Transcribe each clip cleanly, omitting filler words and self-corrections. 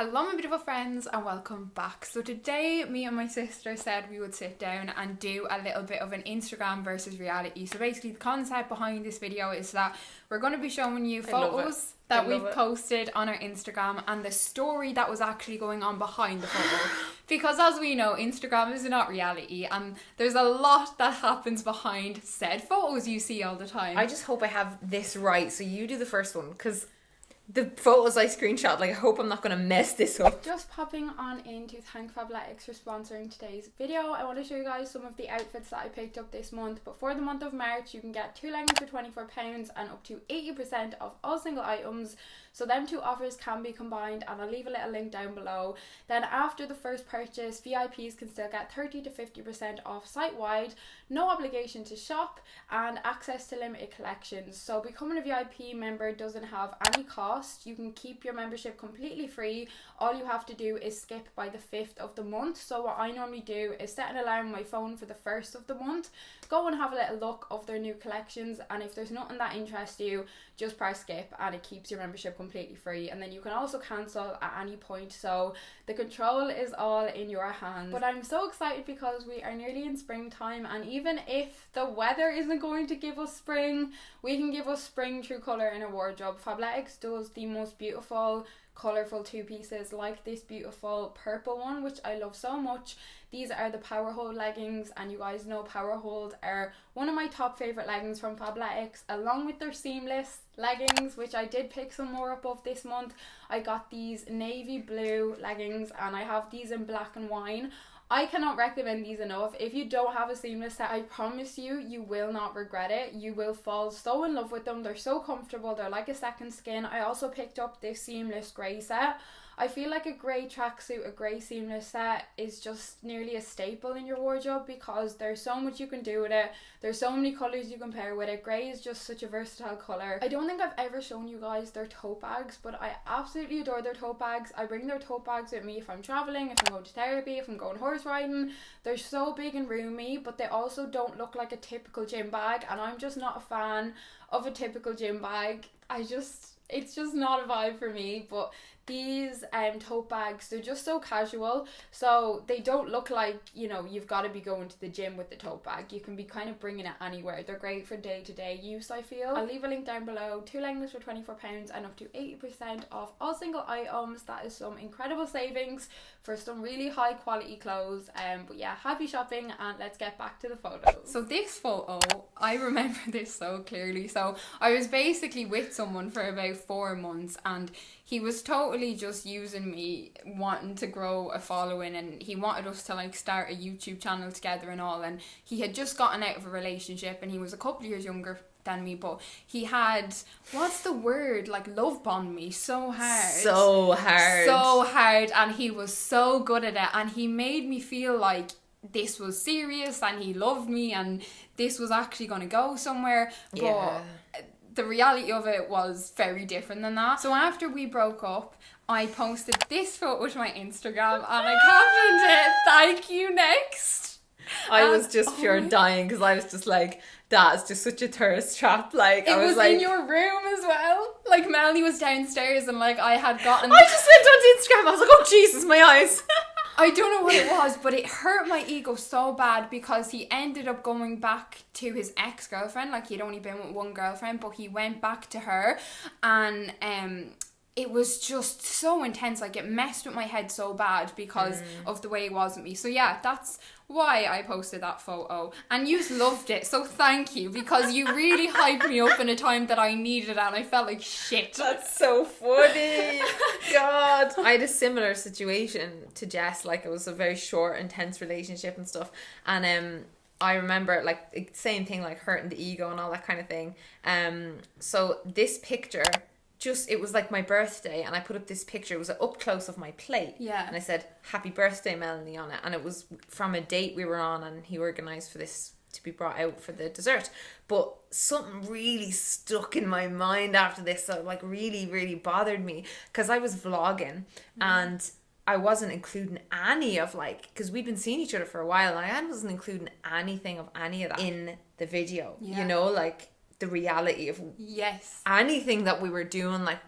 Hello my beautiful friends and welcome back. So today me and my sister said we would sit down and do a little bit of an Instagram versus reality. So basically the concept behind this video is that we're going to be showing you photos that we've posted on our Instagram and the story that was actually going on behind the photo. Because as we know, Instagram is not reality and there's a lot that happens behind said photos you see all the time. I just hope I have this right, so you do the first one because the photos I screenshot, I hope I'm not going to mess this up. Just popping on in to thank Fabletics for sponsoring today's video. I want to show you guys some of the outfits that I picked up this month. But for the month of March, you can get 2 leggings for £24 and up to 80% off all single items. So them two offers can be combined and I'll leave a little link down below. Then after the first purchase, VIPs can still get 30 to 50% off site-wide, no obligation to shop and access to limited collections. So becoming a VIP member doesn't have any cost. You can keep your membership completely free. All you have to do is skip by the 5th of the month. So what I normally do is set an alarm on my phone for the 1st of the month, go and have a little look of their new collections, and if there's nothing that interests you, just press skip and it keeps your membership completely free. And then you can also cancel at any point, so the control is all in your hands. But I'm so excited because we are nearly in springtime, and even if the weather isn't going to give us spring, we can give us spring through colour in a wardrobe. Fabletics does the most beautiful colourful two pieces like this beautiful purple one, which I love so much. These are the Power Hold leggings, and you guys know Power Hold are one of my top favourite leggings from Fabletics, along with their seamless leggings, which I did pick some more up of this month. I got these navy blue leggings and I have these in black and wine. I cannot recommend these enough. If you don't have a seamless set, I promise you, you will not regret it. You will fall so in love with them. They're so comfortable. They're like a second skin. I also picked up this seamless grey set. I feel like a grey tracksuit, a grey seamless set is just nearly a staple in your wardrobe because there's so much you can do with it. There's so many colours you can pair with it. Grey is just such a versatile colour. I don't think I've ever shown you guys their tote bags, but I absolutely adore their tote bags. I bring their tote bags with me if I'm travelling, if I'm going to therapy, if I'm going horse riding. They're so big and roomy, but they also don't look like a typical gym bag, and I'm just not a fan of a typical gym bag. It's just not a vibe for me. But these tote bags, they're just so casual, so they don't look like, you know, you've got to be going to the gym with the tote bag. You can be kind of bringing it anywhere. They're great for day-to-day use, I feel. I'll leave a link down below. 2 leggings for £24 and up to 80% off all single items. That is some incredible savings for some really high quality clothes. But yeah, happy shopping and let's get back to the photos. So this photo, I remember this so clearly. So I was basically with someone for about 4 months and he was totally just using me, wanting to grow a following, and he wanted us to like start a YouTube channel together and all. And he had just gotten out of a relationship and he was a couple of years younger than me, but he had, what's the word, like love bombed me so hard, and he was so good at it, and he made me feel like this was serious and he loved me and this was actually going to go somewhere. But the reality of it was very different than that. So after we broke up, I posted this photo to my Instagram and I captioned it, "Thank you, next." I was just pure dying because I was just like, that's just such a thirst trap. Like, it was like, in your room as well. Like Melanie was downstairs and like I had gotten, I just went onto Instagram, I was like, oh Jesus, my eyes. I don't know what it was, but it hurt my ego so bad because he ended up going back to his ex-girlfriend. Like, he'd only been with one girlfriend, but he went back to her, and it was just so intense. Like, it messed with my head so bad because of the way it was with me. So yeah, that's why I posted that photo, and you loved it, so thank you, because you really hyped me up in a time that I needed it and I felt like shit. That's so funny. God, I had a similar situation to Jess. Like, it was a very short, intense relationship and stuff, and I remember like same thing, like hurting the ego and all that kind of thing. So this picture, it was like my birthday, and I put up this picture. It was up close of my plate. Yeah. And I said, "Happy birthday, Melanie," on it. And it was from a date we were on, and he organised for this to be brought out for the dessert. But something really stuck in my mind after this, so like really, really bothered me, because I was vlogging and I wasn't including any of, like, because we'd been seeing each other for a while, and I wasn't including anything of any of that in the video. You know, like, the reality of yes, anything that we were doing. Like,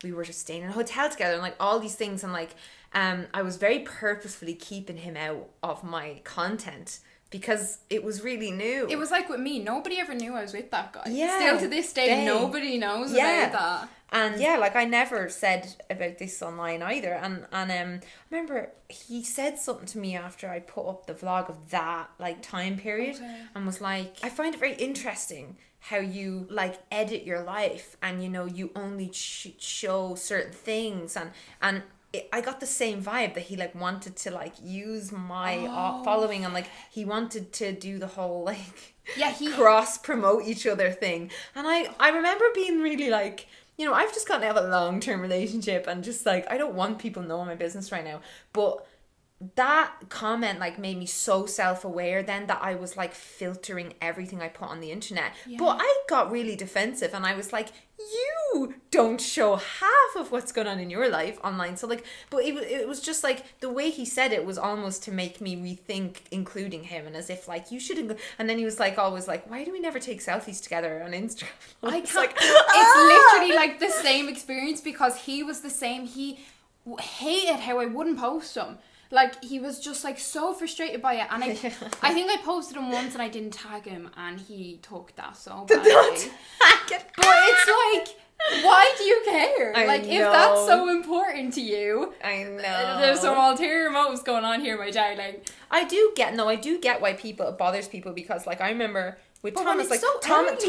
we were just staying in a hotel together and like all these things, and like I was very purposefully keeping him out of my content because it was really new. it was like with me, nobody ever knew I was with that guy. Yeah, Still to this day, nobody knows about that. And yeah, like I never said about this online either. And I remember he said something to me after I put up the vlog of that like time period, and was like, I find it very interesting how you like edit your life, and you know, you only show certain things, and I got the same vibe that he like wanted to like use my following, and like he wanted to do the whole like he cross promote each other thing. And I remember being really like, you know, I've just gotten out of a long-term relationship and just like, I don't want people knowing my business right now. But that comment like made me so self-aware then that I was like filtering everything I put on the internet. But I got really defensive, and I was like, you don't show half of what's going on in your life online. So like, but it was just like the way he said it was almost to make me rethink including him, and as if like you shouldn't. And then he was like always like, why do we never take selfies together on Instagram? I can't. Like, it's literally like the same experience, because he was the same. He hated how I wouldn't post them. Like, he was just like so frustrated by it, and I think I posted him once and I didn't tag him, and he took that so badly. But it's like, why do you care? If that's so important to you, I know there's some ulterior motives going on here, my darling. I do get why it bothers people, because like I remember with Thomas, like Thomas,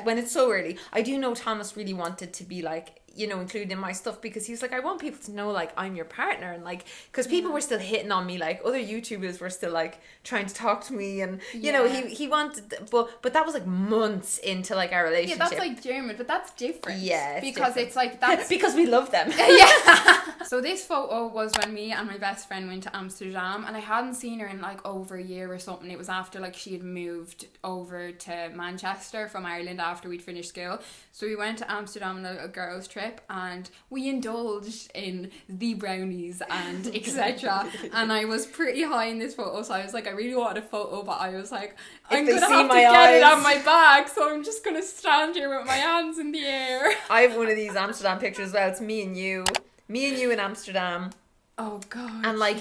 when it's so early, I do know Thomas really wanted to be like, you know, included in my stuff, because he was like, I want people to know like I'm your partner, and like, because people were still hitting on me, like other YouTubers were still like trying to talk to me, and you know, he wanted, but that was like months into like our relationship. Yeah, that's like German, but that's different. Yeah, because different. It's like that's because we love them. Yeah. So this photo was when me and my best friend went to Amsterdam, and I hadn't seen her in like over a year or something. It was after like she had moved over to Manchester from Ireland after we'd finished school. So we went to Amsterdam on a girls' trip, and we indulged in the brownies and etc. And I was pretty high in this photo, so I was like, I really wanted a photo, but I was like, I'm gonna have to get it on my bag, so I'm just gonna stand here with my hands in the air. I have one of these Amsterdam pictures as well. It's me and you in Amsterdam. Oh god. And like,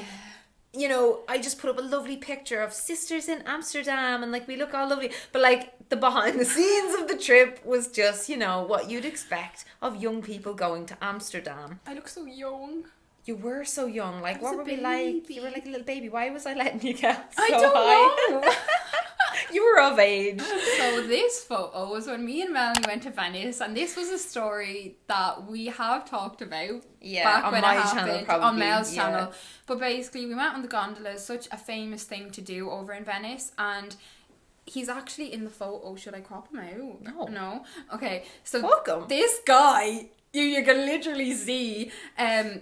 you know, I just put up a lovely picture of sisters in Amsterdam, and like we look all lovely, but like the behind the scenes of the trip was just, you know, what you'd expect of young people going to Amsterdam. I look so young. You were so young. Like, what were we like? You were like a little baby. Why was I letting you get so I don't high? know. You were of age. So this photo was when me and Melanie went to Venice, and this was a story that we have talked about back when it happened on Mel's channel. But basically, we went on the gondola. It's such a famous thing to do over in Venice, and he's actually in the photo. Should I crop him out? No. Okay. So this guy, you can literally see,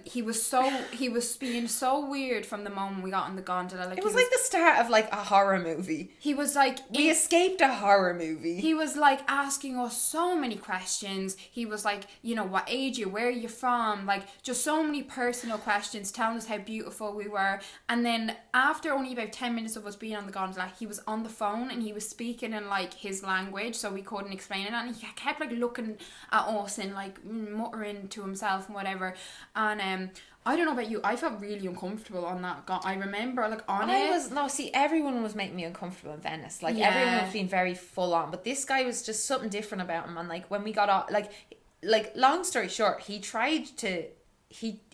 he was being so weird from the moment we got on the gondola. Like, it was like the start of like a horror movie. He was like, we escaped a horror movie. He was like asking us so many questions. He was like, you know, what age you, where are you from, like just so many personal questions, telling us how beautiful we were. And then after only about 10 minutes of us being on the gondola, he was on the phone and he was speaking in like his language, so we couldn't explain it, and he kept like looking at us and like muttering to himself and whatever. And I don't know about you, I felt really uncomfortable on that. I remember like everyone was making me uncomfortable in Venice. Like everyone was being very full on, but this guy was just something different about him. And like when we got off, like long story short, he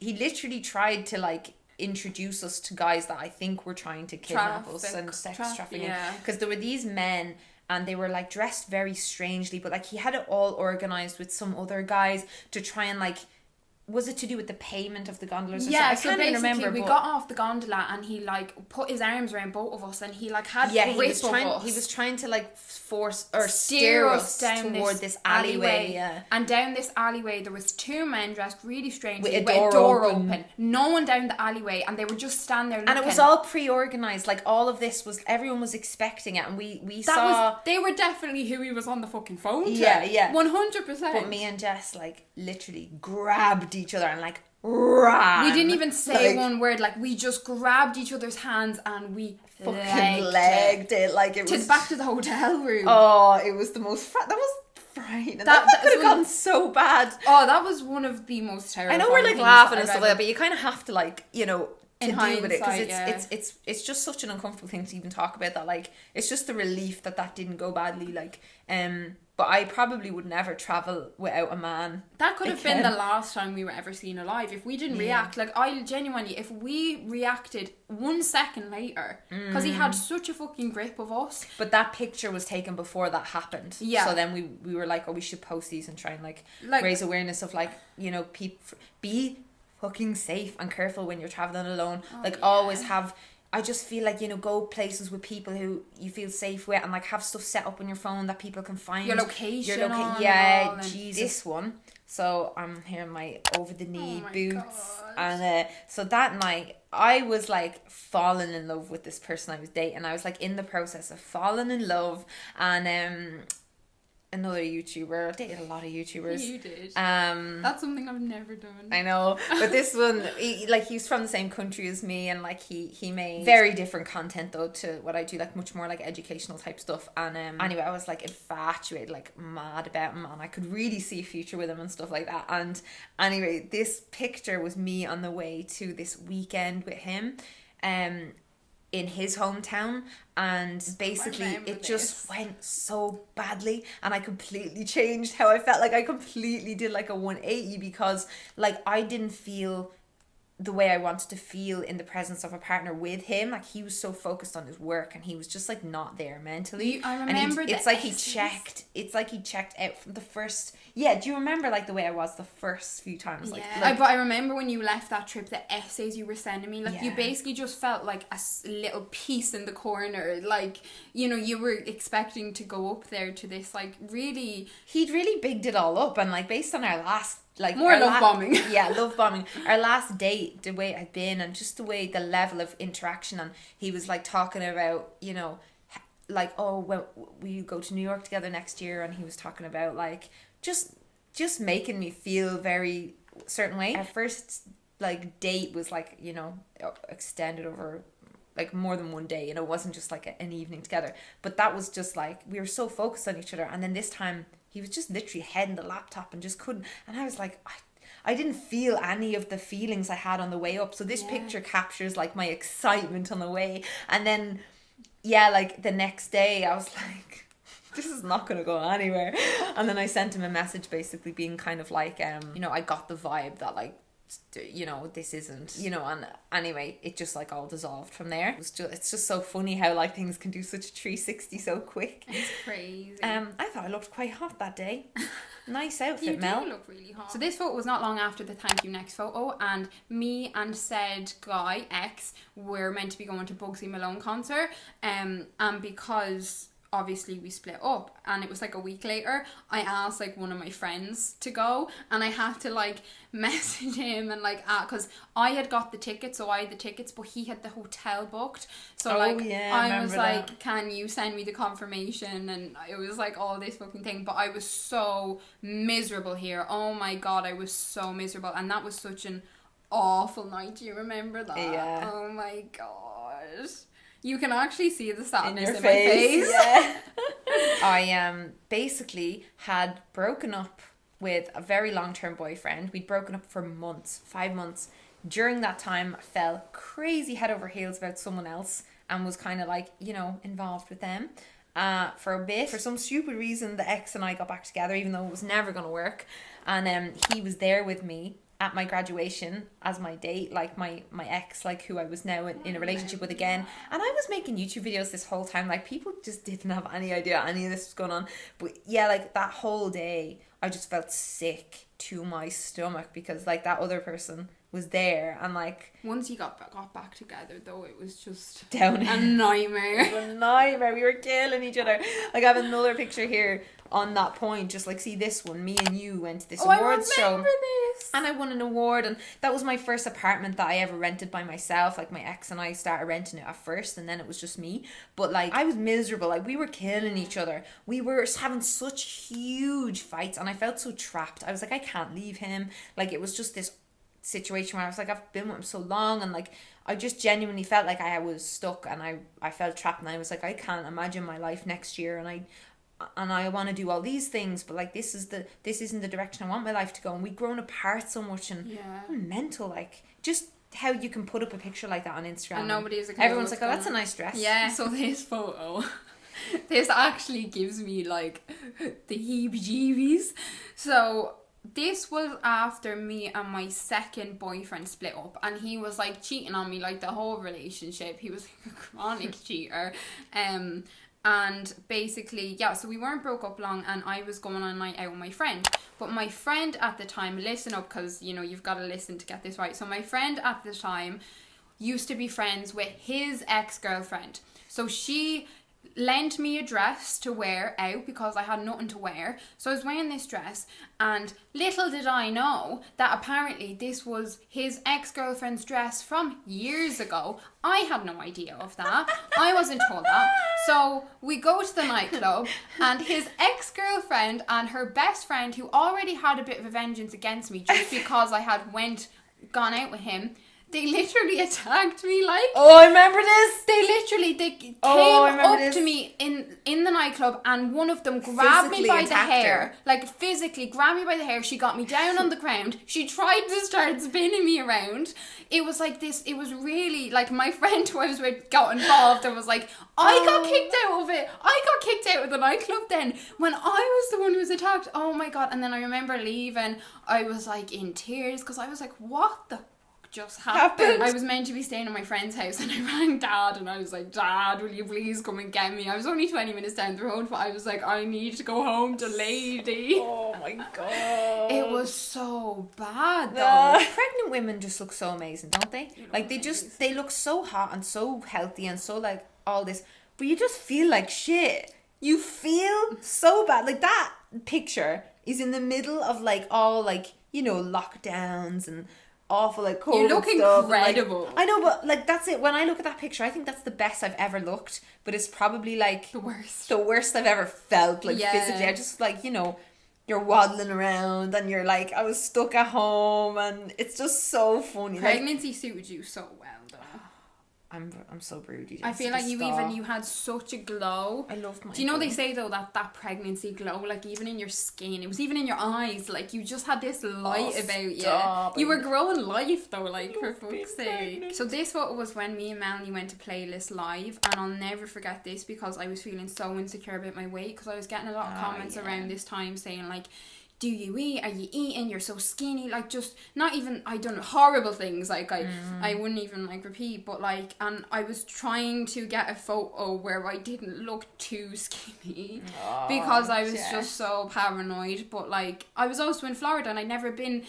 literally tried to like introduce us to guys that I think were trying to kidnap us and sex trafficking, because there were these men. And they were like dressed very strangely, but like he had it all organized with some other guys to try and like, was it to do with the payment of the gondolas? Yeah, so basically we got off the gondola and he like put his arms around both of us and he like had grip of us. He was trying to like force or steer us down toward this alleyway. Yeah. And down this alleyway there was two men dressed really strangely with a door open. No one down the alleyway, and they were just standing there looking. And it was all pre-organized. Like all of this was, everyone was expecting it, and we saw. They were definitely who he was on the fucking phone to. Yeah. 100%. But me and Jess like literally grabbed each other and like ran. We didn't even say one word. Like we just grabbed each other's hands and we fucking legged it. Like it was back to the hotel room. Oh, it was the most. That was crying. And that could have gone so bad. Oh, that was one of the most terrible. I know we're like laughing and stuff like that, but you kind of have to like, you know, to deal with it, because it's just such an uncomfortable thing to even talk about, that like it's just the relief that didn't go badly, like but I probably would never travel without a man. That could have been the last time we were ever seen alive if we didn't react. Like, I genuinely, if we reacted 1 second later, because he had such a fucking grip of us. But that picture was taken before that happened. Yeah. So then we were like, oh, we should post these and try and like raise awareness of like, you know, be fucking safe and careful when you're traveling alone. Always have, I just feel like, you know, go places with people who you feel safe with, and like have stuff set up on your phone that people can find your location. Jesus. This one. So I'm here in my over the knee boots, and so that night I was like falling in love with this person I was dating. I was like in the process of falling in love, and another YouTuber. I dated a lot of YouTubers. You did. That's something I've never done. I know, but this one, he's from the same country as me, and like he made very different content though to what I do, like much more like educational type stuff. And anyway, I was like infatuated, like mad about him, and I could really see a future with him and stuff like that. And anyway, this picture was me on the way to this weekend with him, in his hometown, and basically it just went so badly, and I completely changed how I felt. Like I completely did like a 180, because like I didn't feel the way I wanted to feel in the presence of a partner with him. Like he was so focused on his work, and he was just like not there mentally. I remember it's like he checked out from the first. Yeah, do you remember like the way I was the first few times? But I remember when you left that trip, the essays you were sending me, like you basically just felt like a little piece in the corner. Like, you know, you were expecting to go up there to this like really. He'd really bigged it all up, and like based on our last. Like more love bombing. Yeah, love bombing. Our last date, the way it had been, and just the way, the level of interaction, and he was like talking about, you know, like, oh, well, we go to New York together next year, and he was talking about like just making me feel very certain way. Our first like date was like, you know, extended over like more than one day, and it wasn't just like an evening together, but that was just like we were so focused on each other. And then this time he was just literally heading the laptop and just couldn't, and I was like, I didn't feel any of the feelings I had on the way up. So this picture captures like my excitement on the way, and then like the next day I was like, this is not going to go anywhere. And then I sent him a message basically being kind of like, you know, I got the vibe that like, you know, this isn't, you know. And anyway, it just like all dissolved from there. It's just so funny how like things can do such a 360 so quick. It's crazy. I thought I looked quite hot that day. Nice outfit, Mel. You do look really hot. So this photo was not long after the thank you next photo, and me and said guy X were meant to be going to Bugsy Malone concert, and because obviously we split up, and it was like a week later, I asked like one of my friends to go, and I had to like message him and like because I had got the tickets, so I had the tickets, but he had the hotel booked, so I was like that. Can you send me the confirmation? And it was like all this fucking thing, but I was so miserable here. Oh my god, I was so miserable, and that was such an awful night. Do you remember that? Yeah. Oh my god. You can actually see the sadness in my face. Yeah. I basically had broken up with a very long-term boyfriend. We'd broken up for months, 5 months. During that time, I fell crazy head over heels about someone else, and was kind of like, you know, involved with them for a bit. For some stupid reason, the ex and I got back together, even though it was never going to work. And he was there with me at my graduation as my date, like my ex, like who I was now in a relationship with again. And I was making YouTube videos this whole time, like people just didn't have any idea any of this was going on. But yeah, like that whole day I just felt sick to my stomach, because like that other person was there, and like once you got back together though, it was just down a nightmare. It was a nightmare. We were killing each other. Like I have another picture here on that point, just like see this one, me and you went to this awards show, this. And I won an award, and that was my first apartment that I ever rented by myself. Like my ex and I started renting it at first, and then it was just me, but like I was miserable. Like we were killing each other, we were having such huge fights, and I felt so trapped. I was like, I can't leave him. Like it was just this situation where I was like, I've been with him so long, and like I just genuinely felt like I was stuck, and I felt trapped, and I was like, I can't imagine my life next year. And and I want to do all these things, but like this isn't the direction I want my life to go, and we've grown apart so much, and mental, like just how you can put up a picture like that on Instagram and everyone's like, oh, that's a nice dress. Yeah. So this photo, this actually gives me like the heebie-jeebies. So this was after me and my second boyfriend split up, and he was like cheating on me like the whole relationship. He was like a chronic cheater. And basically, so we weren't broke up long, and I was going on a night out with my friend. But my friend at the time, listen up, because, you know, you've got to listen to get this right. So my friend at the time used to be friends with his ex-girlfriend. So she lent me a dress to wear out because I had nothing to wear. So I was wearing this dress, and little did I know that apparently this was his ex-girlfriend's dress from years ago. I had no idea of that. I wasn't told that. So we go to the nightclub, and his ex-girlfriend and her best friend, who already had a bit of a vengeance against me just because I had gone out with him, they literally attacked me, like... Oh, I remember this! They came up to me in the nightclub, and one of them grabbed me by the hair. Like, physically grabbed me by the hair. She got me down on the ground. She tried to start spinning me around. It was like this... It was really... Like, my friend who I was with got involved and was like, I got kicked out of it. I got kicked out of the nightclub then, when I was the one who was attacked. Oh, my God. And then I remember leaving. I was, like, in tears, because I was like, what the just happened? I was meant to be staying at my friend's house, and I rang Dad, and I was like, Dad, will you please come and get me? I was only 20 minutes down the road, but I was like, I need to go home to Lady. Oh my God. It was so bad though. Pregnant women just look so amazing, don't they? Like they look so hot and so healthy and so like all this, but you just feel like shit. You feel so bad. Like that picture is in the middle of like all like, you know, lockdowns and awful like COVID. You look stuff, incredible. Like, I know, but like that's it. When I look at that picture, I think that's the best I've ever looked, but it's probably like the worst I've ever felt, like physically. I just like, you know, you're waddling around and you're like, I was stuck at home, and it's just so funny. Pregnancy suited you so well though. I'm so broody. I feel like you had such a glow. I loved my. Do you know they say though that pregnancy glow, like even in your skin, it was even in your eyes, like you just had this light about you. You were growing life though, like for fuck's sake. So this photo was when me and Melanie went to Playlist Live, and I'll never forget this because I was feeling so insecure about my weight, because I was getting a lot of comments around this time saying like, do you eat? Are you eating? You're so skinny. Like, just not even, I done horrible things. Like, I wouldn't even like repeat, but like, and I was trying to get a photo where I didn't look too skinny because I was just so paranoid. But like, I was also in Florida, and I'd never been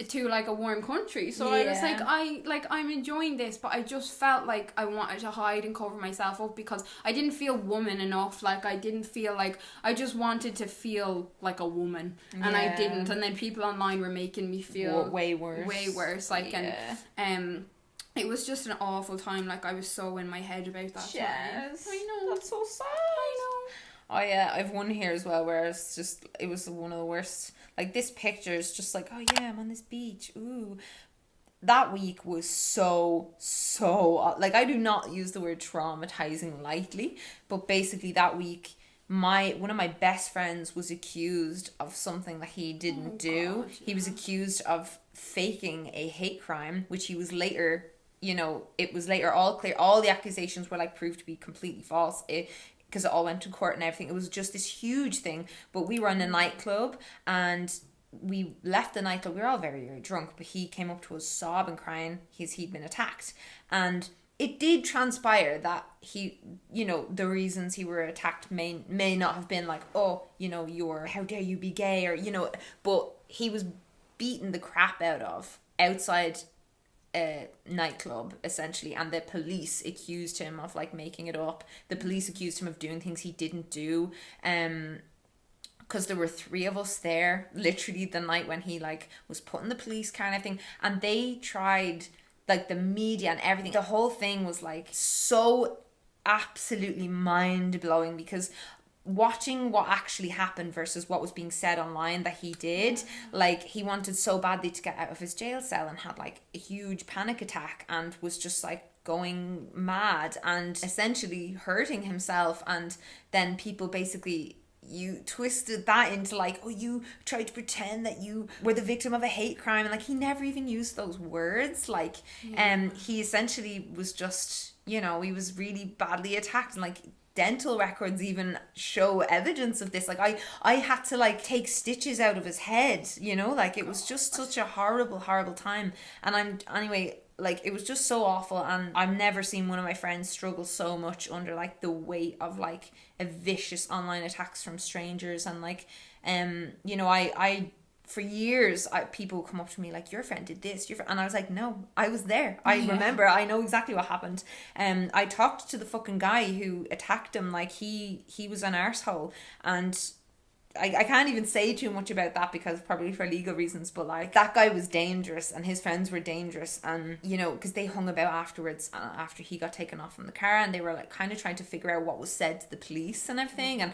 to like a warm country, so I was like, I'm enjoying this, but I just felt like I wanted to hide and cover myself up because I didn't feel woman enough. Like I didn't feel like, I just wanted to feel like a woman, and I didn't. And then people online were making me feel way worse. Like and it was just an awful time. Like I was so in my head about that. Yes, I know, that's so sad. I know. Oh yeah, I've one here as well where it's just, it was one of the worst. Like this picture is just like, oh yeah, I'm on this beach. Ooh. That week was so, like I do not use the word traumatizing lightly, but basically that week, one of my best friends was accused of something that he didn't do. God, He was accused of faking a hate crime, which he was later, you know, it was later all clear. All the accusations were like proved to be completely false. Because it all went to court and everything. It was just this huge thing. But we were in a nightclub, and we left the nightclub. We were all very, very drunk, but he came up to us sobbing, crying. He'd been attacked. And it did transpire that he, you know, the reasons he were attacked may not have been like, oh, you know, how dare you be gay, or, you know, but he was beaten the crap out of outside a nightclub essentially, and the police accused him of like making it up. The police accused him of doing things he didn't do, because there were 3 of us there literally the night when he like was put in the police car and everything, and they tried, like the media and everything, the whole thing was like so absolutely mind-blowing, because watching what actually happened versus what was being said online that he did, like he wanted so badly to get out of his jail cell and had like a huge panic attack and was just like going mad and essentially hurting himself, and then people basically you twisted that into like, oh, you tried to pretend that you were the victim of a hate crime, and like he never even used those words. Like he essentially was just, you know, he was really badly attacked, and like dental records even show evidence of this. Like I had to like take stitches out of his head, you know, like it was just such a horrible time. And anyway, like it was just so awful, and I've never seen one of my friends struggle so much under like the weight of like a vicious online attacks from strangers. And like you know, I for years people would come up to me like, your friend did this, and I was like, no, I was there, I remember, I know exactly what happened. I talked to the fucking guy who attacked him. Like he was an arsehole, and I can't even say too much about that because probably for legal reasons, but like that guy was dangerous and his friends were dangerous. And you know, because they hung about afterwards after he got taken off from the car, and they were like kind of trying to figure out what was said to the police and everything. And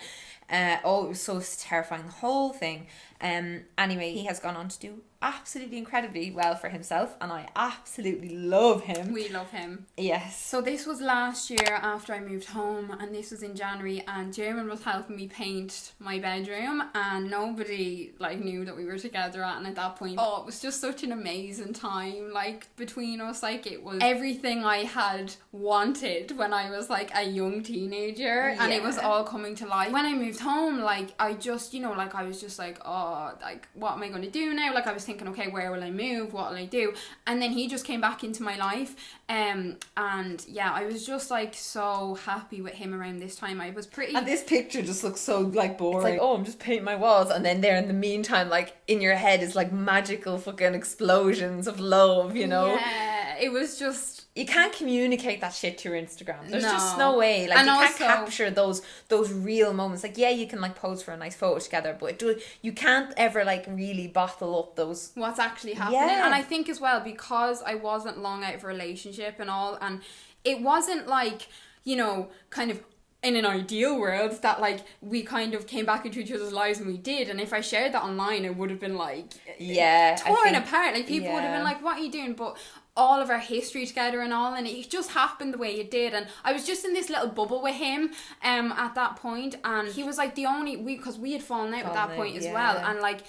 it was so terrifying, the whole thing. Anyway, he has gone on to do absolutely incredibly well for himself, and I absolutely love him. We love him. Yes. So this was last year after I moved home, and this was in January, and Jamin was helping me paint my bedroom, and nobody like knew that we were together and at that point, it was just such an amazing time like between us. Like it was everything I had wanted when I was like a young teenager, and it was all coming to life. When I moved home, like I just, you know, like I was just like, oh, like what am I going to do now? Like I was thinking, okay, where will I move, what will I do? And then he just came back into my life, and yeah, I was just like so happy with him around this time. I was pretty, and this picture just looks so like boring. It's like, oh, I'm just painting my walls, and then there in the meantime, like in your head is like magical fucking explosions of love, you know? Yeah, it was just, you can't communicate that shit to your Instagram. There's just no way. Like, and you can't capture those real moments. Like, yeah, you can like pose for a nice photo together, but you can't ever like really bottle up those what's actually happening. And I think as well, because I wasn't long out of a relationship and all, and it wasn't like, you know, kind of in an ideal world that like we kind of came back into each other's lives, and we did. And if I shared that online, it would have been like torn apart. Like people would have been like, what are you doing? But all of our history together and all, and it just happened the way it did. And I was just in this little bubble with him at that point, and he was like the only, because we had fallen out at that point as well, and like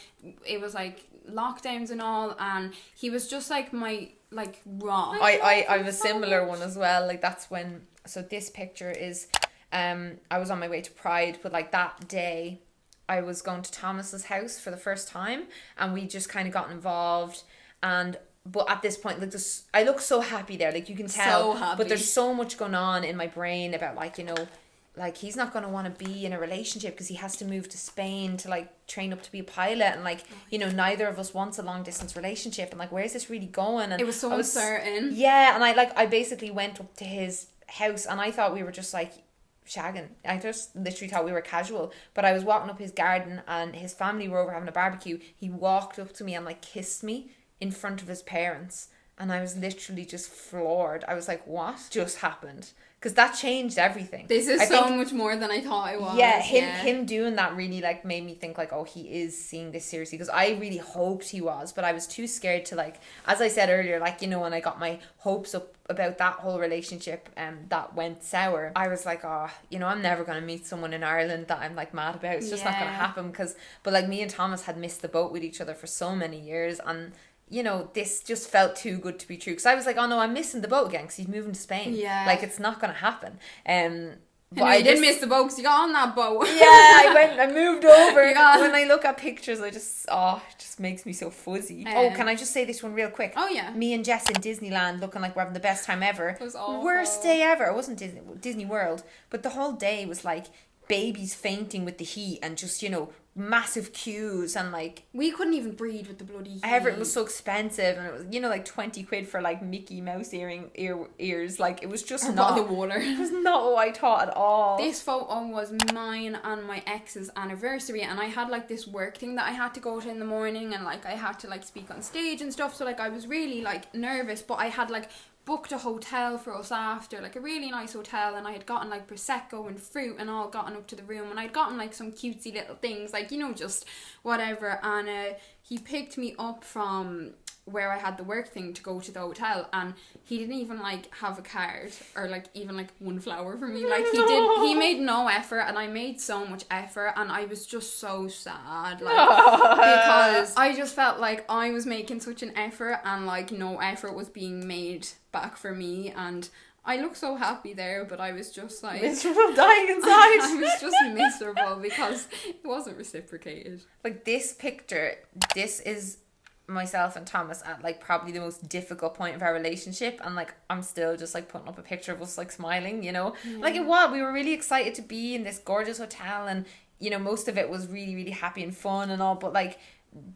it was like lockdowns and all, and he was just like my like raw. I have a similar one as well. Like that's when, so this picture is I was on my way to Pride, but like that day I was going to Thomas's house for the first time, and we just kind of got involved. And but at this point, like this, I look so happy there, like you can tell, so happy. But there's so much going on in my brain about like, you know, like he's not going to want to be in a relationship because he has to move to Spain to like train up to be a pilot, and like, you know, neither of us wants a long distance relationship, and like where's this really going? And it was so uncertain. Yeah, and I basically went up to his house, and I thought we were just like shagging. I just literally thought we were casual, but I was walking up his garden and his family were over having a barbecue. He walked up to me and like kissed me in front of his parents, and I was literally just floored. I was like, what just happened? Because that changed everything. This is so much more than I thought it was. Yeah, him doing that really like made me think like, oh, he is seeing this seriously, because I really hoped he was, but I was too scared to like, as I said earlier, like, you know, when I got my hopes up about that whole relationship that went sour, I was like, oh, you know, I'm never going to meet someone in Ireland that I'm like mad about. It's just not going to happen. But like me and Thomas had missed the boat with each other for so many years, and you know, this just felt too good to be true, because I was like, oh no, I'm missing the boat again because he's moving to Spain. Yeah, like it's not going to happen. But I didn't miss the boat because you got on that boat. Yeah, I moved over. When I look at pictures, it just makes me so fuzzy. Can I just say this one real quick? Oh yeah. Me and Jess in Disneyland looking like we're having the best time ever. It was awful. Worst day ever. It wasn't Disney World, but the whole day was like babies fainting with the heat, and just, you know, massive queues, and like we couldn't even breathe with the bloody heat. Everything was so expensive, and it was, you know, like 20 quid for like Mickey Mouse ears. Like it was just not the water. It was not what I thought at all. This photo was mine and my ex's anniversary, and I had like this work thing that I had to go to in the morning, and like I had to like speak on stage and stuff, so like I was really like nervous, but I had like booked a hotel for us after, like a really nice hotel, and I had gotten like prosecco and fruit and all gotten up to the room, and I'd gotten like some cutesy little things, like, you know, just whatever. And he picked me up from where I had the work thing to go to the hotel, and he didn't even like have a card or like even like one flower for me. Like he made no effort, and I made so much effort, and I was just so sad, like because I just felt like I was making such an effort and like no effort was being made back for me, and I look so happy there, but I was just like miserable, dying inside. I was just miserable because it wasn't reciprocated. Like this picture, this is myself and Thomas at like probably the most difficult point of our relationship, and like I'm still just like putting up a picture of us like smiling, you know. Like we were really excited to be in this gorgeous hotel, and you know, most of it was really, really happy and fun and all, but like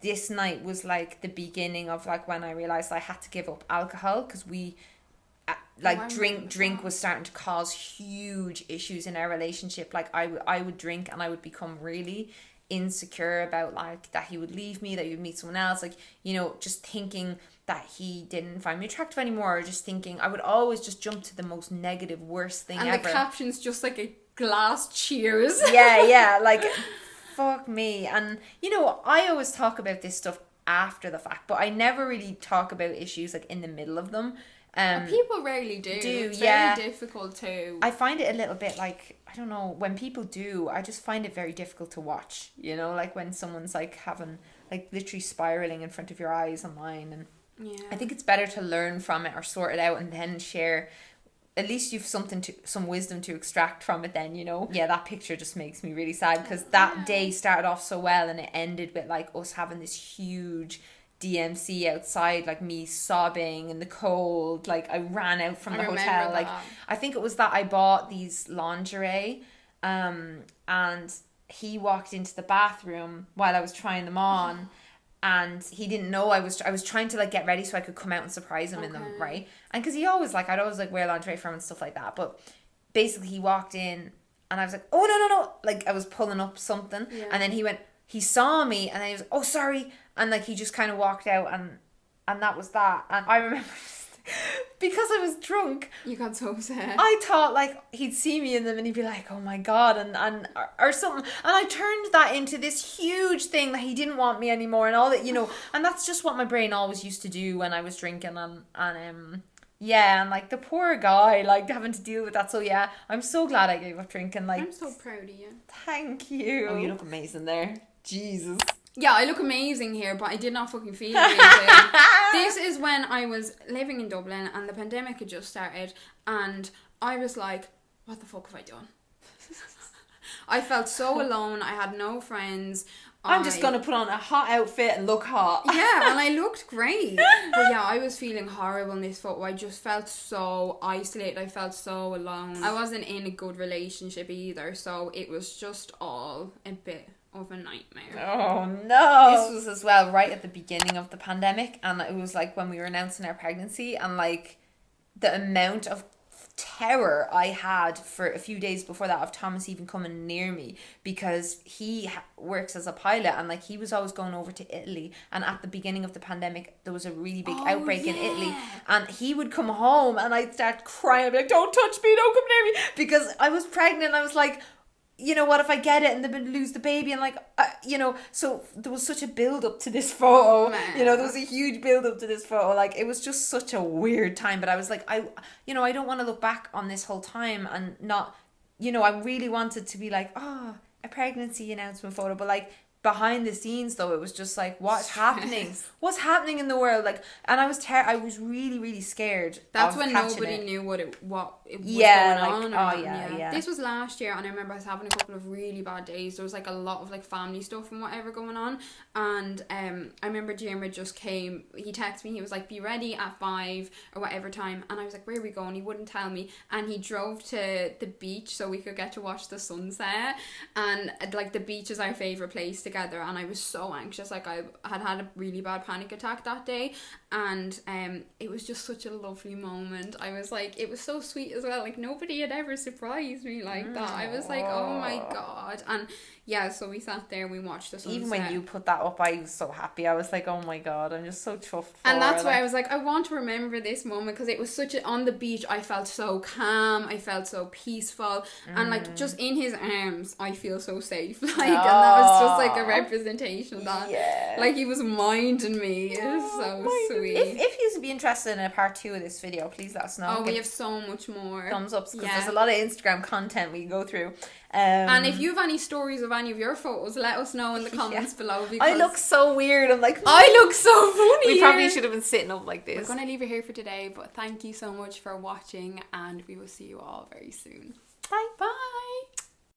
this night was like the beginning of like when I realized I had to give up alcohol, because we like drink was starting to cause huge issues in our relationship. Like I would drink and I would become really insecure about like that he would leave me, that he would meet someone else, like, you know, just thinking that he didn't find me attractive anymore, or just thinking I would always just jump to the most negative, worst thing and ever. And the caption's just like a glass cheers. Yeah, like fuck me. And you know, I always talk about this stuff after the fact, but I never really talk about issues like in the middle of them. People rarely do. It's very difficult to. I find it a little bit like, I don't know, when people do, I just find it very difficult to watch, you know, like when someone's like having like literally spiraling in front of your eyes online. And I think it's better to learn from it or sort it out and then share. At least you've some wisdom to extract from it then, you know. Yeah, that picture just makes me really sad, because that day started off so well and it ended with like us having this huge DMC outside, like me sobbing in the cold. Like I ran out from the hotel. Like I think it was that I bought these lingerie, and he walked into the bathroom while I was trying them on, and he didn't know I was trying to like get ready so I could come out and surprise him in them, right? And because I'd always like wear lingerie for him and stuff like that, but basically he walked in and I was like, oh no, like I was pulling up something, and then he saw me and then he was like, oh sorry, and like he just kind of walked out, and that was that. And I remember because I was drunk, you got so upset. I thought like he'd see me in them and he'd be like, oh my god, and or something, and I turned that into this huge thing that he didn't want me anymore and all that, you know. And that's just what my brain always used to do when I was drinking, and like the poor guy like having to deal with that. So yeah, I'm so glad I gave up drinking. Like, I'm so proud of you. Thank you. Oh, you look amazing there. Jesus. Yeah, I look amazing here, but I did not fucking feel amazing. This is when I was living in Dublin and the pandemic had just started, and I was like, what the fuck have I done? I felt so alone. I had no friends. I'm just going to put on a hot outfit and look hot. Yeah, and I looked great. But yeah, I was feeling horrible in this photo. I just felt so isolated. I felt so alone. I wasn't in a good relationship either, so it was just all a bit of a nightmare. Oh no. This was as well right at the beginning of the pandemic, and it was like when we were announcing our pregnancy, and like the amount of terror I had for a few days before that of Thomas even coming near me, because he works as a pilot, and like he was always going over to Italy, and at the beginning of the pandemic there was a really big outbreak in Italy, and he would come home and I'd start crying. I'd be like, don't touch me, don't come near me, because I was pregnant and I was like, you know, what if I get it and then lose the baby? And like, you know, so there was such a build up to this photo. You know, there was a huge build up to this photo. Like, it was just such a weird time. But I was like, I don't want to look back on this whole time and not, you know, I really wanted to be like, a pregnancy announcement photo. But like, behind the scenes though, it was just like, what's happening in the world? Like, and I was really, really scared. That's when nobody knew what was going on. This was last year, and I remember I was having a couple of really bad days. There was like a lot of like family stuff and whatever going on, and I remember Jimmer just came, he texted me, he was like, be ready at 5 or whatever time, and I was like, where are we going? He wouldn't tell me, and he drove to the beach so we could get to watch the sunset, and like the beach is our favourite place to together, and I was so anxious. Like, I had a really bad panic attack that day, and it was just such a lovely moment. I was like, it was so sweet as well. Like, nobody had ever surprised me like that. I was like, oh my god. And yeah, so we sat there and we watched the sunset. Even when you put that up, I was so happy. I was like, oh my god, I'm just so chuffed for And that's why I was like, I want to remember this moment, because it was on the beach, I felt so calm, I felt so peaceful, and like just in his arms I feel so safe. Like, and that was just like a representation of that. Yeah. Like, he was minding me. It was so sweet. If you'd be interested in a part 2 of this video, please let us know. Oh, we have so much more. Thumbs up, because there's a lot of Instagram content we can go through. And if you have any stories of any of your photos, let us know in the comments below. Because I look so weird. I'm like, I look so funny. We probably should have been sitting up like this. We're going to leave it here for today, but thank you so much for watching, and we will see you all very soon.